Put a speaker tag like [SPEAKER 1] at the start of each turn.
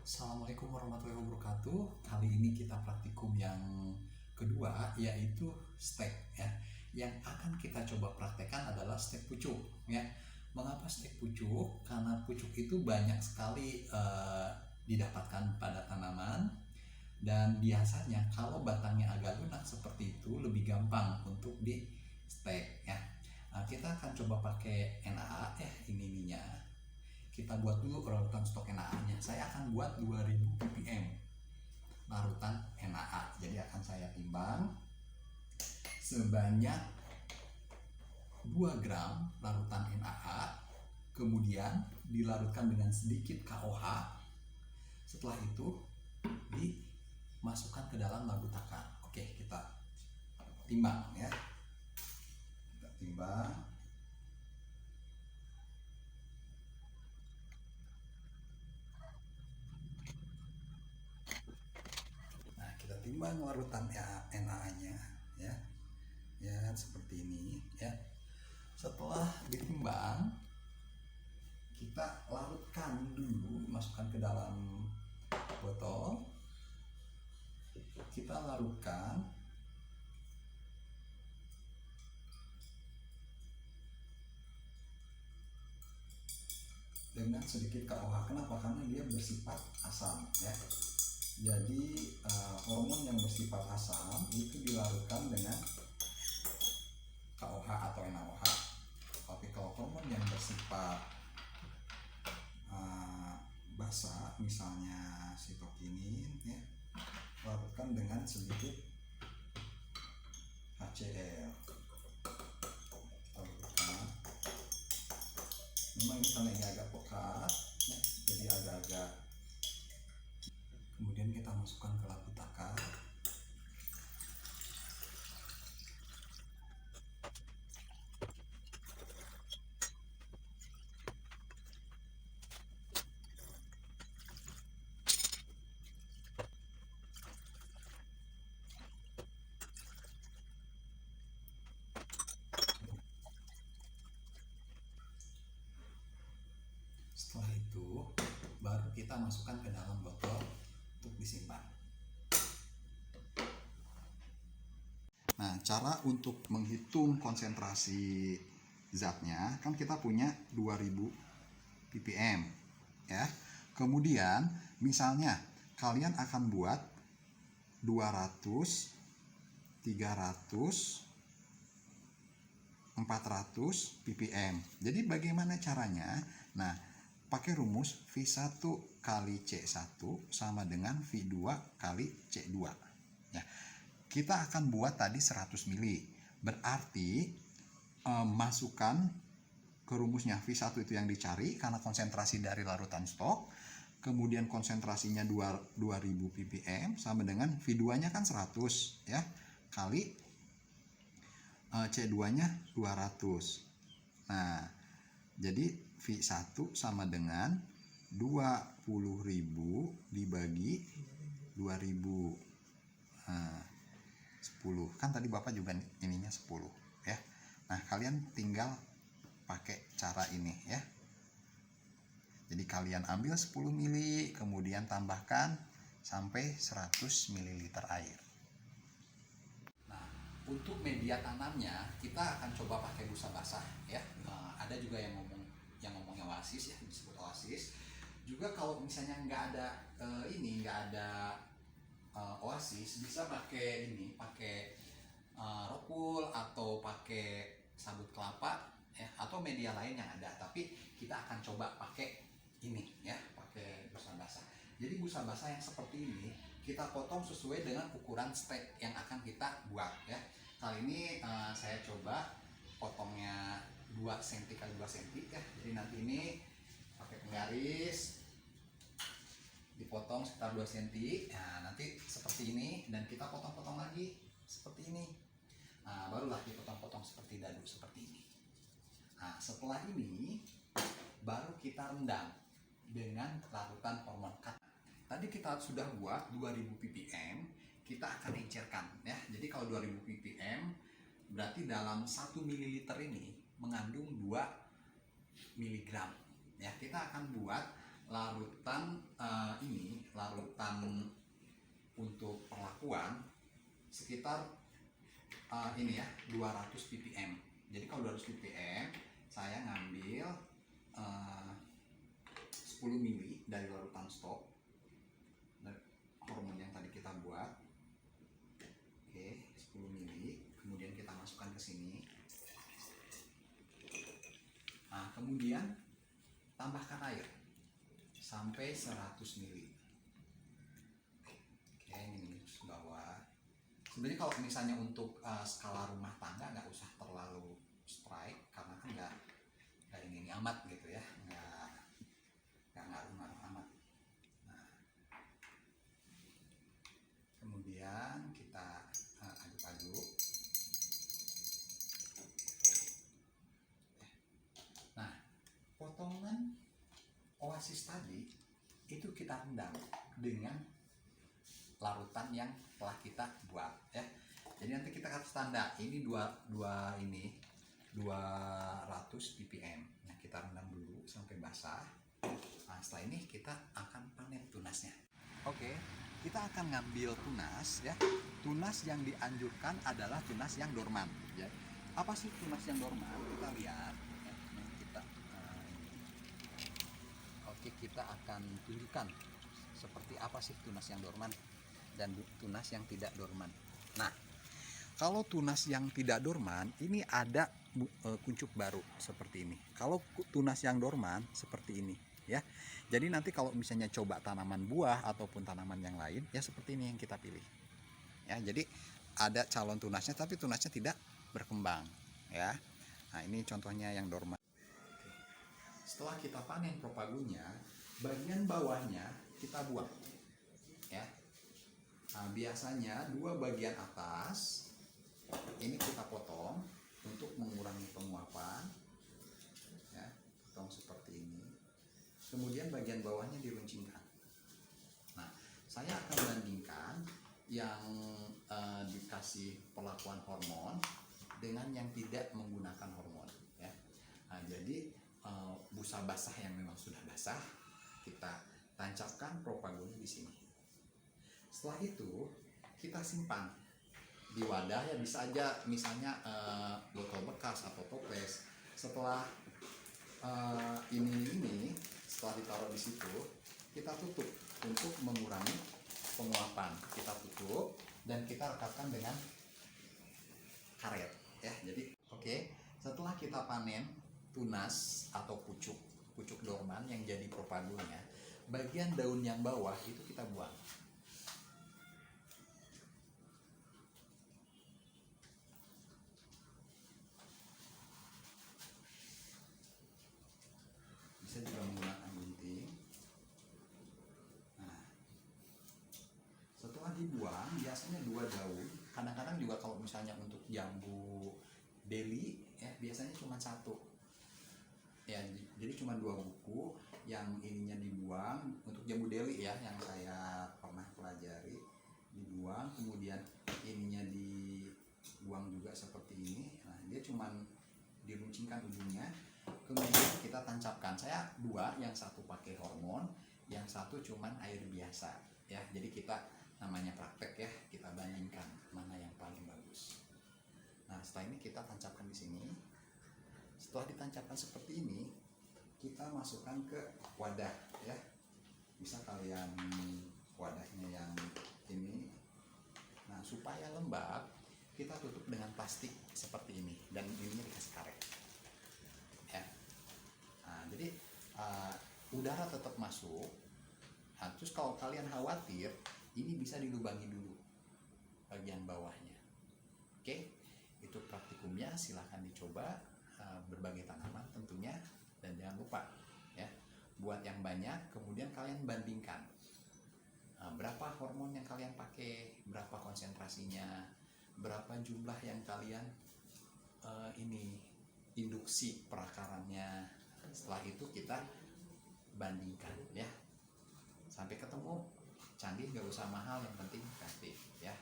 [SPEAKER 1] Assalamualaikum warahmatullahi wabarakatuh. Kali ini kita praktikum yang kedua, yaitu stek ya. Yang akan kita coba praktekkan adalah stek pucuk ya. Mengapa stek pucuk? Karena pucuk itu banyak sekali didapatkan pada tanaman, dan biasanya kalau batangnya agak lunak seperti itu lebih gampang untuk di stek ya. Nah, kita akan coba pakai NAA ya, ininya. Kita buat dulu larutan stok NAA-nya. Saya akan buat 2000 ppm larutan NAA. Jadi akan saya timbang sebanyak 2 gram larutan NAA, kemudian dilarutkan dengan sedikit KOH. Setelah itu dimasukkan ke dalam labu takar. Oke, kita timbang ya. Kita timbang. Timbang larutan NaA-nya ya. Ya, seperti ini ya. Setelah ditimbang, kita larutkan dulu, masukkan ke dalam botol. Kita larutkan dengan sedikit KOH. Kenapa? Karena dia bersifat asam ya. Jadi hormon yang bersifat asam itu dilarutkan dengan KOH atau NaOH. Tapi kalau hormon yang bersifat basah, misalnya sitokinin ya, larutkan dengan sedikit HCl. Memang ini karena ini agak pekat ya, jadi agak-agak. Kemudian kita masukkan ke labu takar. Setelah itu baru kita masukkan ke dalam botol untuk disimpan. Nah, cara untuk menghitung konsentrasi zatnya kan kita punya 2000 ppm ya. Kemudian misalnya kalian akan buat 200, 300, 400 ppm. Jadi bagaimana caranya? Nah, pakai rumus V1 kali C1 sama dengan V2 kali C2 ya. Kita akan buat tadi 100 mili. Berarti masukkan ke rumusnya V1 itu yang dicari karena konsentrasi dari larutan stok. Kemudian konsentrasinya 2000 ppm sama dengan V2-nya kan 100 ya, kali C2-nya 200. Nah, jadi V1 sama dengan 20.000 dibagi 2000. 10. Kan tadi Bapak juga ininya 10 ya. Nah, kalian tinggal pakai cara ini ya. Jadi kalian ambil 10 mili, kemudian tambahkan sampai 100 ml air. Nah, untuk media tanamnya kita akan coba pakai busa basah ya. Ada juga yang ngomongnya oasis ya, disebut oasis. Juga kalau misalnya nggak ada oasis, bisa pakai rokul atau pakai sabut kelapa ya, atau media lain yang ada. Tapi kita akan coba pakai ini ya, pakai busa basah. Jadi busa basah yang seperti ini kita potong sesuai dengan ukuran stek yang akan kita buat ya. Kali ini saya coba potongnya 2 cm x 2 cm ya. Jadi nanti ini pakai penggaris, dipotong sekitar 2 cm. Nah, nanti seperti ini, dan kita potong-potong lagi seperti ini. Nah, barulah dipotong-potong seperti dadu seperti ini. Nah, setelah ini baru kita rendam dengan larutan hormon kat. Tadi kita sudah buat 2000 ppm, kita akan encerkan ya. Jadi kalau 2000 ppm berarti dalam 1 ml ini mengandung 2 mg ya. Kita akan buat larutan ini larutan untuk perlakuan sekitar ini ya 200 ppm. Jadi kalau 200 ppm saya ngambil 10 mili dari larutan stok hormon yang tadi kita buat. Oke, 10 mili, kemudian kita masukkan ke sini. Nah, kemudian tambahkan air sampai 100 mili. Oke, ini ke bawah. Sebenarnya kalau misalnya untuk skala rumah tangga nggak usah terlalu strike karena kan nggak ini amat gitu ya, nggak ngaruh amat. Nah, kemudian kita aduk-aduk. Nah, potongan Oasis tadi itu kita rendam dengan larutan yang telah kita buat ya. Jadi nanti kita kasih tanda ini 200 ppm. Nah, kita rendam dulu sampai basah. Nah, setelah ini kita akan panen tunasnya. Oke, kita akan ngambil tunas ya. Tunas yang dianjurkan adalah tunas yang dorman ya. Apa sih tunas yang dorman? Kita lihat ya. Oke, kita akan tunjukkan seperti apa sih tunas yang dorman dan tunas yang tidak dorman. Nah, kalau tunas yang tidak dorman ini ada kuncup baru seperti ini. Kalau tunas yang dorman seperti ini ya. Jadi nanti kalau misalnya coba tanaman buah ataupun tanaman yang lain ya seperti ini yang kita pilih. Ya, jadi ada calon tunasnya tapi tunasnya tidak berkembang ya. Nah, ini contohnya yang dorman. Setelah kita panen propagunya, bagian bawahnya kita buang ya. Nah, biasanya dua bagian atas ini kita potong untuk mengurangi penguapan ya, potong seperti ini. Kemudian bagian bawahnya diruncingkan. Nah, saya akan bandingkan yang dikasih perlakuan hormon dengan yang tidak menggunakan hormon ya. Nah, jadi busa basah yang memang sudah basah kita tancapkan propagunya di sini. Setelah itu kita simpan di wadah ya, bisa aja misalnya botol bekas atau toples. Setelah ini setelah ditaruh di situ kita tutup untuk mengurangi penguapan. Kita tutup dan kita rekatkan dengan karet ya. Jadi oke, setelah kita panen tunas atau pucuk dorman yang jadi propagunya, bagian daun yang bawah itu kita buang. Bisa juga menggunakan gunting. Nah, setelah dibuang biasanya 2 daun. Kadang-kadang juga kalau misalnya untuk jambu deli ya biasanya cuma 1 ya, jadi cuma 2 buku yang ininya dibuang. Untuk jambu deli ya yang saya pernah pelajari dibuang, kemudian ininya dibuang juga seperti ini. Nah, dia cuma diruncingkan ujungnya, kemudian kita tancapkan. Saya 2, yang 1 pakai hormon, yang 1 cuman air biasa ya. Jadi kita namanya praktek ya, kita bandingkan mana yang paling bagus. Nah, setelah ini kita tancapkan di sini. Setelah ditancapkan seperti ini, kita masukkan ke wadah ya. Bisa kalian wadahnya yang ini. Nah, supaya lembab, kita tutup dengan plastik seperti ini dan ininya dikasih karet. Ya. Nah, jadi udara tetap masuk. Nah, terus kalau kalian khawatir, ini bisa dilubangi dulu bagian bawahnya. Oke, itu praktikumnya. Silahkan dicoba berbagai tanaman tentunya, dan jangan lupa ya buat yang banyak. Kemudian kalian bandingkan berapa hormon yang kalian pakai, berapa konsentrasinya, berapa jumlah yang kalian ini induksi perakarannya. Setelah itu kita bandingkan ya. Sampai ketemu. Canggih gak usah mahal, yang penting efektif ya.